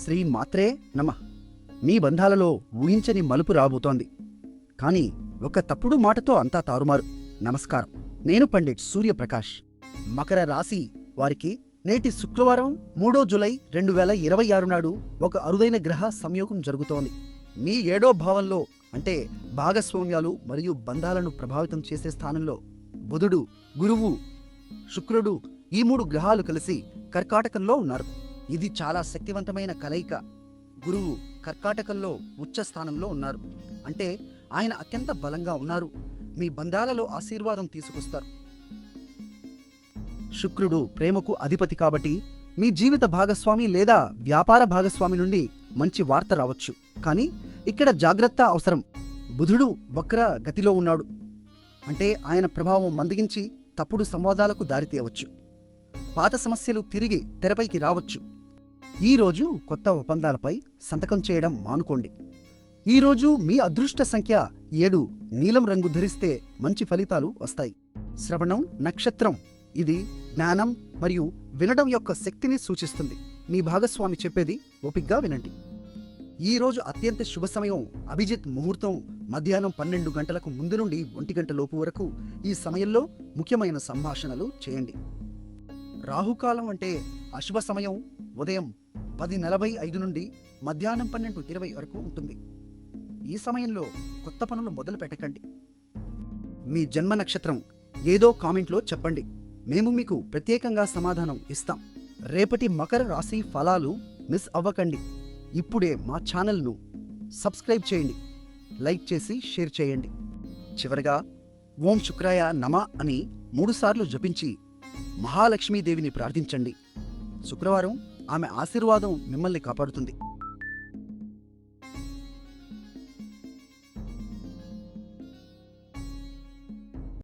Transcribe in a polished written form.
శ్రీ మాత్రే నమః. మీ బంధాలలో ఊహించని మలుపు రాబోతోంది. కానీ ఒక తప్పుడు మాటతో అంతా తారుమారు. నమస్కారం, నేను పండిట్ సూర్యప్రకాష్. మకర రాశి వారికి నేటి శుక్రవారం 3 జూలై 2026 నాడు ఒక అరుదైన గ్రహ సంయోగం జరుగుతోంది. మీ 7వ భావంలో, అంటే భాగస్వామ్యాలు మరియు బంధాలను ప్రభావితం చేసే స్థానంలో బుధుడు, గురువు, శుక్రుడు, ఈ 3 గ్రహాలు కలిసి కర్కాటకంలో ఉన్నారు. ఇది చాలా శక్తివంతమైన కలయిక. గురువు కర్కాటకంలో ఉచ్చ స్థానంలో ఉన్నారు, అంటే ఆయన అత్యంత బలంగా ఉన్నారు. మీ బంధాలలో ఆశీర్వాదం తీసుకొస్తారు. శుక్రుడు ప్రేమకు అధిపతి కాబట్టి మీ జీవిత భాగస్వామి లేదా వ్యాపార భాగస్వామి నుండి మంచి వార్త రావచ్చు. కానీ ఇక్కడ జాగ్రత్త అవసరం. బుధుడు వక్ర గతిలో ఉన్నాడు, అంటే ఆయన ప్రభావం మందగించి తప్పుడు సంవాదాలకు దారితీయవచ్చు. పాత సమస్యలు తిరిగి తెరపైకి రావచ్చు. ఈరోజు కొత్త ఒప్పందాలపై సంతకం చేయడం మానుకోండి. ఈరోజు మీ అదృష్ట సంఖ్య 7. నీలం రంగు ధరిస్తే మంచి ఫలితాలు వస్తాయి. శ్రవణం నక్షత్రం, ఇది జ్ఞానం మరియు వినడం యొక్క శక్తిని సూచిస్తుంది. మీ భాగస్వామి చెప్పేది ఓపిగ్గా వినండి. ఈరోజు అత్యంత శుభ సమయం అభిజిత్ ముహూర్తం మధ్యాహ్నం 12 గంటలకు ముందు నుండి 1 గంట లోపు వరకు. ఈ సమయంలో ముఖ్యమైన సంభాషణలు చేయండి. రాహుకాలం అంటే అశుభ సమయం ఉదయం 10:45 నుండి మధ్యాహ్నం 12:20 వరకు ఉంటుంది. ఈ సమయంలో కొత్త పనులు మొదలు పెట్టకండి. మీ జన్మ నక్షత్రం ఏదో కామెంట్లో చెప్పండి, మేము మీకు ప్రత్యేకంగా సమాధానం ఇస్తాం. రేపటి మకర రాశి ఫలాలు మిస్ అవ్వకండి. ఇప్పుడే మా ఛానల్ను సబ్స్క్రైబ్ చేయండి, లైక్ చేసి షేర్ చేయండి. చివరగా ఓం శుక్రాయ నమః అని 3 సార్లు జపించి మహాలక్ష్మీదేవిని ప్రార్థించండి. శుక్రవారం ఆమె ఆశీర్వాదం మిమ్మల్ని కాపాడుతుంది.